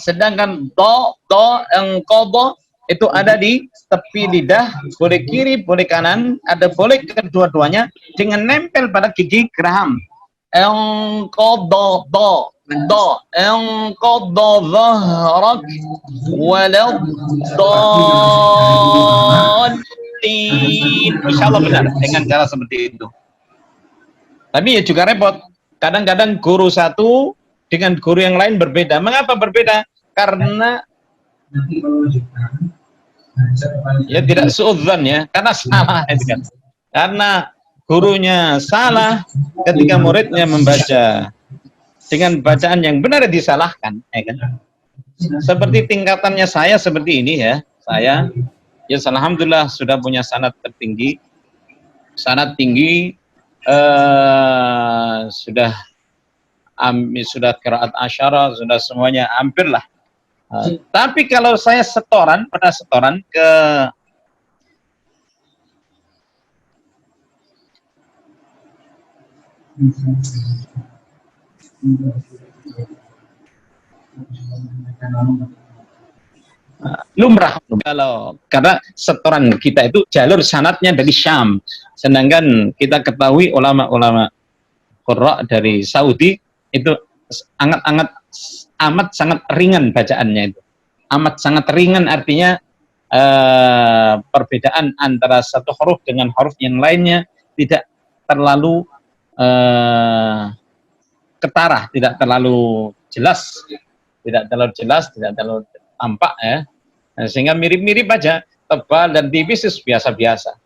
Sedangkan dha itu ada di tepi lidah, boleh kiri, boleh kanan, ada boleh kedua-duanya dengan nempel pada gigi geraham. انقض انقض ظهرك ولا الضالين. Insya Allah benar dengan cara seperti itu. Tapi ya juga repot. Kadang-kadang guru satu dengan guru yang lain berbeda. Mengapa berbeda? Karena ya tidak suudzon ya, karena salah itu kan. Karena gurunya salah ketika muridnya membaca dengan bacaan yang benar disalahkan, ya kan? Seperti tingkatannya saya seperti ini ya, saya ya alhamdulillah sudah punya sanad tertinggi, sanad tinggi, sudah qiraat asyara, sudah semuanya hampir lah. Tapi kalau saya setoran, pernah setoran ke lumrah, kalau karena setoran kita itu jalur sanadnya dari Syam, sedangkan kita ketahui ulama-ulama qurra dari Saudi itu amat sangat ringan bacaannya itu, amat sangat ringan, artinya perbedaan antara satu huruf dengan huruf yang lainnya tidak terlalu ketara, tidak terlalu jelas, tidak terlalu tampak ya. Nah, sehingga mirip-mirip aja, tebal dan tipis biasa-biasa.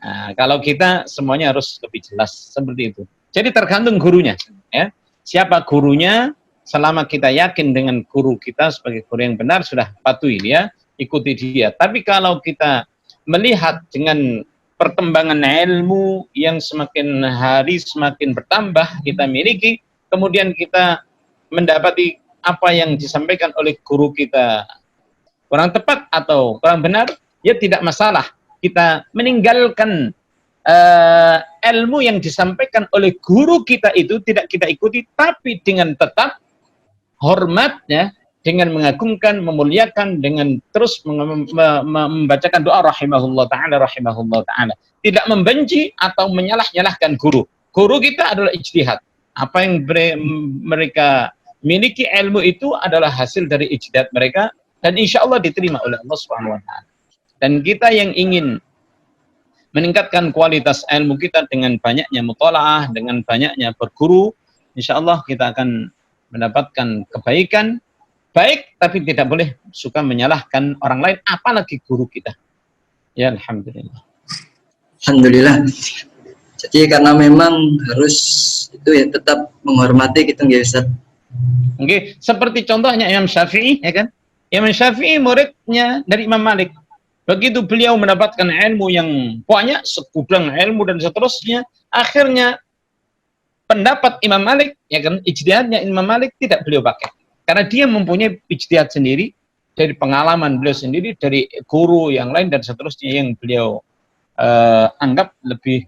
Nah, kalau kita semuanya harus lebih jelas seperti itu. Jadi tergantung gurunya ya. Siapa gurunya, selama kita yakin dengan guru kita sebagai guru yang benar, sudah patuhi dia, ikuti dia. Tapi kalau kita melihat dengan perkembangan ilmu yang semakin hari semakin bertambah kita miliki, kemudian kita mendapati apa yang disampaikan oleh guru kita kurang tepat atau kurang benar, ya tidak masalah. Kita meninggalkan ilmu yang disampaikan oleh guru kita itu tidak kita ikuti, tapi dengan tetap hormatnya, dengan mengagungkan, memuliakan, dengan terus membacakan doa rahimahullah ta'ala. Tidak membenci atau menyalah-nyalahkan guru. Guru kita adalah ijtihad. Apa yang mereka miliki ilmu itu adalah hasil dari ijtihad mereka, dan insya Allah diterima oleh Allah SWT. Dan kita yang ingin meningkatkan kualitas ilmu kita dengan banyaknya mutalaah, dengan banyaknya berguru, insya Allah kita akan mendapatkan kebaikan. Baik, tapi tidak boleh suka menyalahkan orang lain, apalagi guru kita. Ya, alhamdulillah. Alhamdulillah. Jadi karena memang harus itu ya, tetap menghormati gitu nggak Ustaz? Oke, seperti contohnya Imam Syafi'i, ya kan? Imam Syafi'i muridnya dari Imam Malik. Begitu beliau mendapatkan ilmu yang banyak, segudang ilmu dan seterusnya, akhirnya pendapat Imam Malik, ya kan, ijtihadnya Imam Malik tidak beliau pakai. Karena dia mempunyai ijtihad sendiri, dari pengalaman beliau sendiri, dari guru yang lain dan seterusnya yang beliau anggap lebih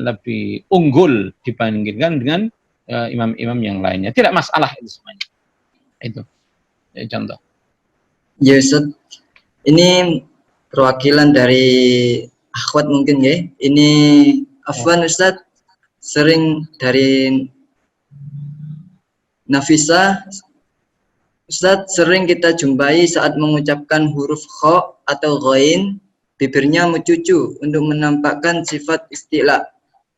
lebih unggul dibandingkan dengan imam-imam yang lainnya. Tidak masalah itu semuanya. Itu ya, contoh. Ya Ustaz, ini perwakilan dari akhwat mungkin ya. Ini Afwan Ustaz, sering dari Nafisa. Ustaz, sering kita jumpai saat mengucapkan huruf kha atau ghain, bibirnya mencucu untuk menampakkan sifat isti'la.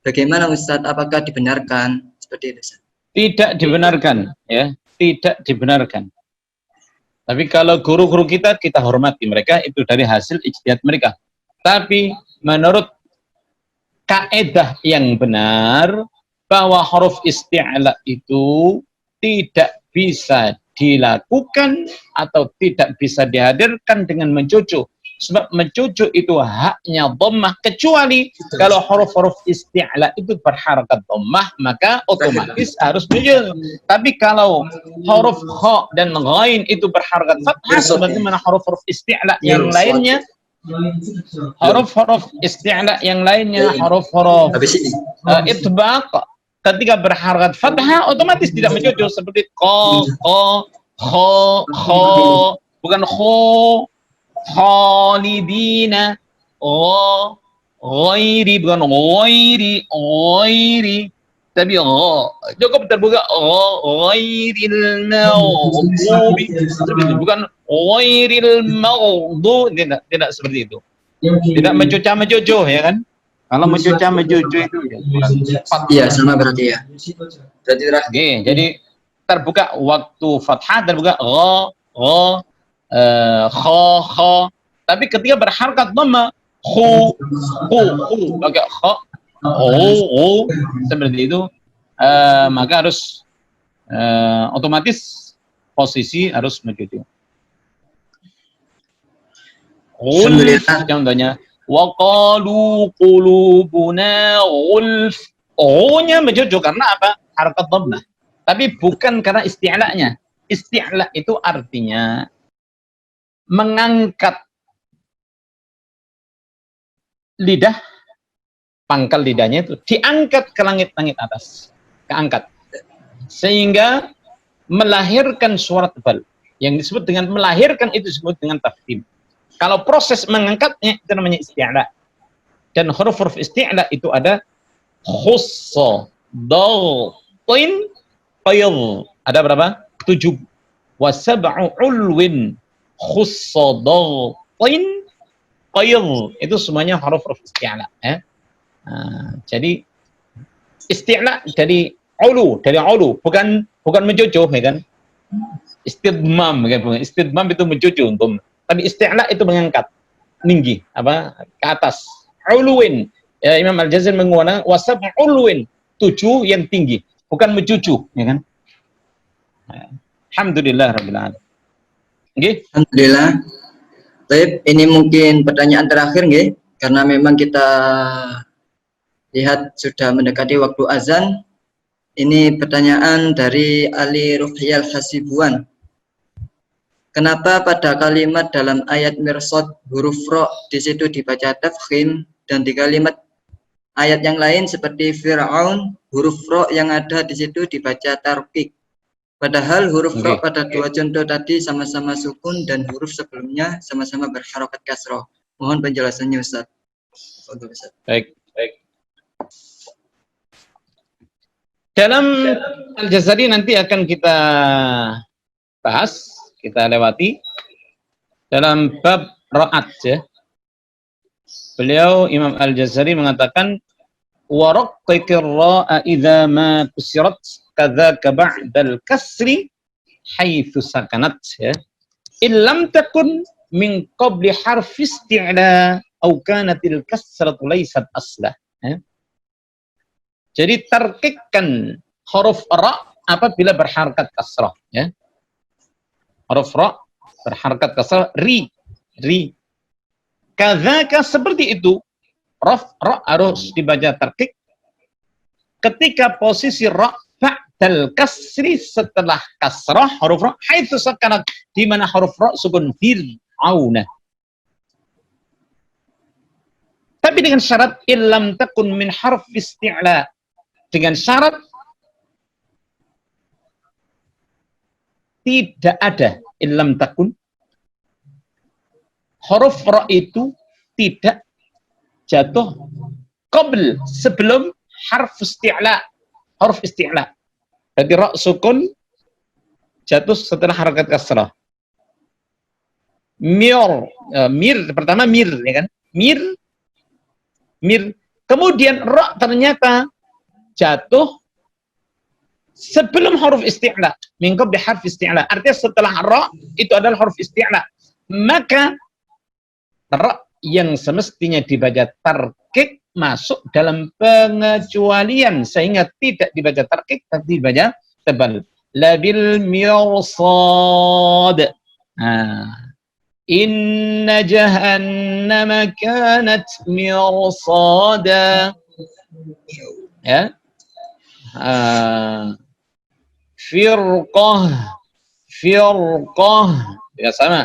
Bagaimana Ustaz, apakah dibenarkan seperti itu Ustaz? Tidak dibenarkan ya, tidak dibenarkan. Tapi kalau guru-guru kita hormati mereka, itu dari hasil ijtihad mereka. Tapi menurut kaedah yang benar, bahwa huruf isti'la itu tidak bisa dilakukan atau tidak bisa dihadirkan dengan mencucu. Sebab mencucu itu haknya dhammah, kecuali kalau huruf-huruf isti'la itu berharakat dhammah, maka otomatis harus mencucu. Tapi kalau huruf kha dan ghain itu berharakat fathah, sebagaimana huruf-huruf isti'la yang lainnya, huruf-huruf isti'la yang lainnya, huruf-huruf itbaq, ketika berharakat fathah otomatis tidak mencucu, seperti qa, kha, bukan kho, khalidina, ghairi, bukan ghairi, tapi cukup terbuka ghairil maghdubi, seperti itu. Bukan ghairil maghdu, tidak seperti itu. Tidak mecuca-mecucuh, ya kan? Kalau mecuca-mecucuh itu ya kurang tepat. Iya, sama berarti ya. Berarti Oke, jadi terbuka waktu fathah, terbuka kha. Tapi ketika berharakat dhamma, khu, pakai kha, seperti itu, maka harus otomatis posisi harus mencuci. Ulf, contohnya, waqalu qulubuna ulf. O-nya mencuci karena apa? Harakat dhammah. Tapi bukan karena isti'la'nya. Isti'la' itu artinya mengangkat lidah, pangkal lidahnya itu diangkat ke langit-langit atas, keangkat, sehingga melahirkan suara tebal. Yang disebut dengan melahirkan itu disebut dengan tafkhim. Kalau proses mengangkatnya itu namanya isti'la. Dan huruf-huruf isti'la itu ada khussa, daghin, qayd. Ada berapa? 7. Wa sab'u ulwin, khussa, daghin, qayd. Itu semuanya huruf-huruf isti'la, ya. Jadi isti'la dari ulu, bukan mencucuh, ya kan? Istidmam, kan? Istidmam itu mencucuh, tapi isti'la itu mengangkat, tinggi, ke atas. Uluwin, ya, Imam Al-Jazari menggunakan wasab ulwin, 7 yang tinggi, bukan mencucu, ya kan? Alhamdulillah rabbil alamin. Nggih. Alhamdulillah. Baik, ini mungkin pertanyaan terakhir nggih, karena memang kita lihat sudah mendekati waktu azan. Ini pertanyaan dari Ali Ruhyal Hasibuan. Kenapa pada kalimat dalam ayat mirsad huruf ro di situ dibaca tafkhim, dan di kalimat ayat yang lain seperti Fir'aun huruf ro yang ada di situ dibaca tarqiq? Padahal huruf ro pada dua contoh tadi sama-sama sukun dan huruf sebelumnya sama-sama berharokat kasroh. Mohon penjelasannya Ustaz. Baik. Dalam Al-Jazari nanti akan kita bahas, kita lewati dalam bab ra'at, ya. Beliau Imam Al-Jazari mengatakan wa raqqiqir ra'a idza ma kusirat kadzaka ba'dal kasri haitsu sakanat, ya. Illam takun min qabli harfi isti'la aw kanatil kasratu laysat aslah, ya. Jadi tarkikkan huruf ra apabila berharakat kasrah, ya. Huruf ra berharakat kasrah, ri. Kadzaka seperti itu, ra harus dibaca tarkik ketika posisi ra ba'dal kasri, setelah kasrah huruf ra, haitsu sakanat, di mana huruf ra sukun, fir'auna. Tapi dengan syarat illam takun min harf isti'la, dengan syarat tidak ada illam takun, huruf ra itu tidak jatuh qabl, sebelum harf isti'la, huruf isti'la. Jadi ra sukun jatuh setelah harakat kasrah. Mir pertama mir, ya kan? Mir. Kemudian ra ternyata jatuh sebelum huruf isti'la, min qabli harf isti'la. Artinya setelah ra itu adalah huruf isti'la. Maka ra yang semestinya dibaca tarkik masuk dalam pengecualian, sehingga tidak dibaca tarkik tapi dibaca tebal. Labil mirsad. Inna jahannama kanat mirsada. Ya. Firqah, ya sama.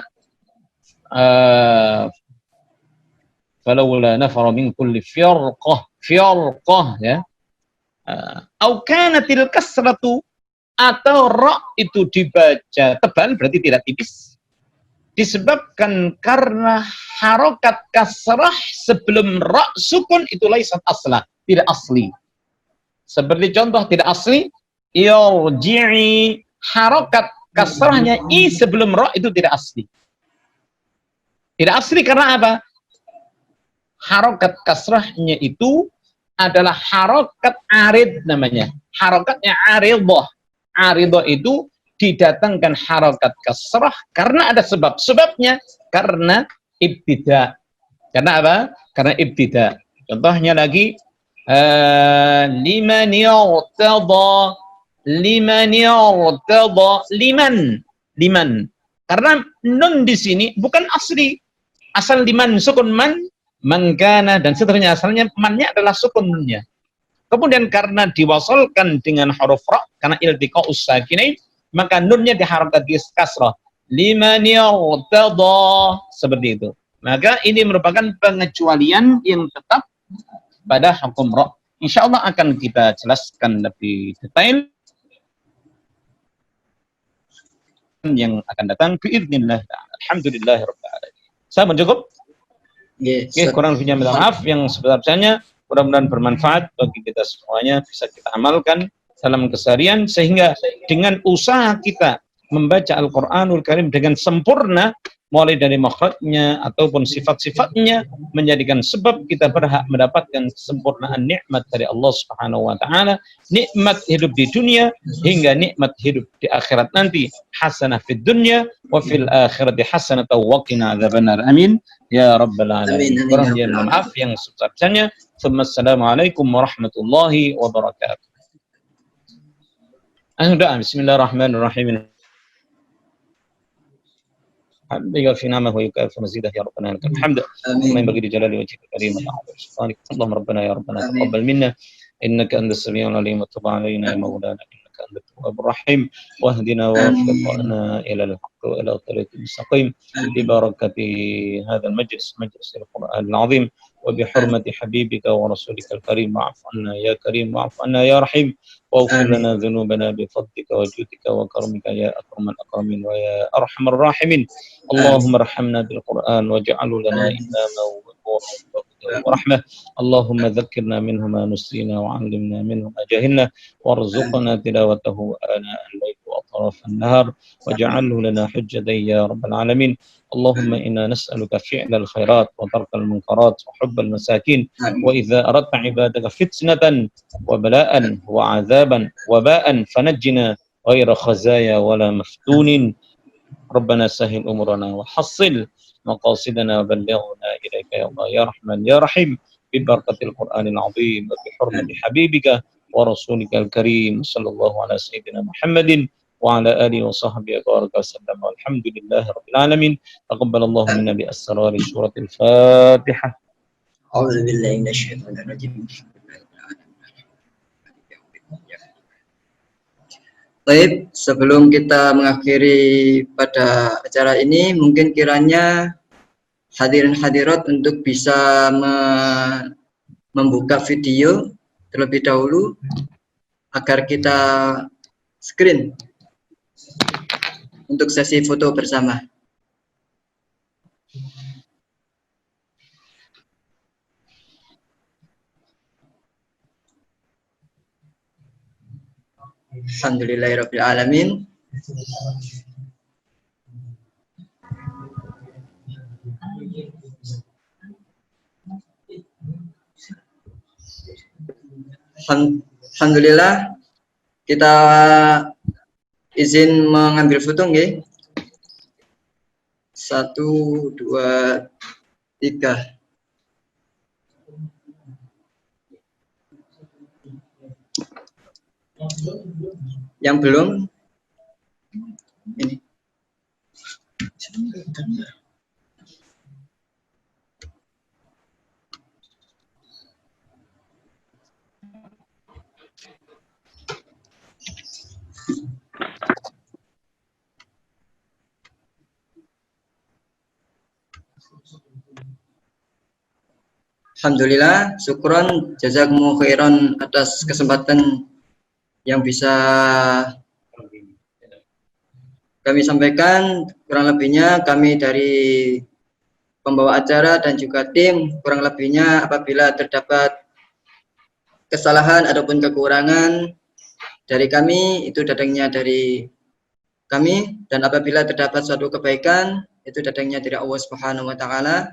Falawla nafara min kulli firqah, ya. Au kanatil kasratu, atau ra itu dibaca tebal berarti tidak tipis. disebabkan karena harokat kasrah sebelum ra sukun itu laisat aslah, tidak asli. Seperti contoh tidak asli, yarji'i, harokat kasrahnya i sebelum ra itu tidak asli. Tidak asli karena apa? Harokat kasrahnya itu adalah harokat arid namanya. Harokatnya aridah. Aridah itu didatangkan harokat kasrah karena ada sebab. Sebabnya karena ibtida. Karena apa? Karena ibtida. Contohnya lagi, liman yartada, liman yartada, liman. Karena nun di sini bukan asli. Asal liman sukun man kana dan seterusnya, asalnya mannya adalah sukun nunnya. Kemudian karena diwasalkan dengan huruf ra karena iltiqa'us sakinain, maka nunnya diharapkan di kasrah. Liman yartada, seperti itu. Maka ini merupakan pengecualian yang tetap pada hukum ra. Insyaallah akan kita jelaskan lebih detail yang akan datang biiznillah. Alhamdulillahirabbil alamin. Saya mencukup. Oke, kurang lebihnya minta maaf. Yang sebesar-besarnya mudah-mudahan bermanfaat bagi kita semuanya, bisa kita amalkan dalam keseharian, sehingga dengan usaha kita membaca Al-Quranul Karim dengan sempurna, mulai dari makhrajnya ataupun sifat-sifatnya, menjadikan sebab kita berhak mendapatkan kesempurnaan nikmat dari Allah Subhanahu wa taala, nikmat hidup di dunia hingga nikmat hidup di akhirat nanti. Hasanah fid dunya wa fil akhirati hasanah wa qina adzabannar. Amin ya rabbal alamin. Kurang lebih maaf yang sebesar-besarnya. Assalamualaikum warahmatullahi wabarakatuh. Bismillahirrahmanirrahim. بيغفر في نعمه ويكافئ مزيده يا ربنا لك الحمد اللهم ينبغي لجلال وجهك الكريم وتعالى سلطانك اللهم ربنا يا ربنا تقبل منا انك انت السميع العليم وتب علينا يا مولانا انك انت التواب الرحيم واهدنا ووفقنا الى الحق والى الطريق المستقيم ببركه هذا المجلس مجلس القران العظيم وبحرمه حبيبك ورسولك الكريم واعف عنا يا كريم واعف عنا يا رحيم واغفر لنا ذنوبنا بفضلك وجودك وكرمك يا اكرم الاكرمين ويا ارحم الراحمين. اللهم ارحمنا بالقرآن واجعله لنا إماما ورحمة. اللهم ذكرنا منه ما نسينا وعلمنا منه ما جهلنا وارزقنا تلاوته آناء الليل وأطراف النهار واجعله لنا حجة يا رب العالمين. اللهم إنا نسألك فعل الخيرات وترك المنكرات وحب المساكين، وإذا أردت عبادك فتنة وبلاء وعذابا وباء فنجنا غير خزايا ولا مفتون. ربنا سهل أمورنا وحصل مقاصدنا وبلغنا إليك يا الله يا رحمن يا رحيم ببركة القرآن العظيم وبحرمة حبيبك ورسولك الكريم صلى الله على سيدنا محمد وعلى آله وصحبه وبارك وسلم والحمد لله رب العالمين. تقبل الله منا بأسرار سورة الفاتحة. أعوذ بالله من الشيطان الرجيم. Baik, sebelum kita mengakhiri pada acara ini, mungkin kiranya hadirin hadirat untuk bisa membuka video terlebih dahulu agar kita screen untuk sesi foto bersama. Alhamdulillahirabbil alamin. Alhamdulillah, kita izin mengambil foto nggih. 1 2 3. Yang belum ini. Alhamdulillah, syukron, jazakumullah khairan atas kesempatan yang bisa kami sampaikan. Kurang lebihnya kami dari pembawa acara dan juga tim, kurang lebihnya apabila terdapat kesalahan ataupun kekurangan dari kami, itu datangnya dari kami, dan apabila terdapat suatu kebaikan itu datangnya dari Allah Subhanahu wa taala.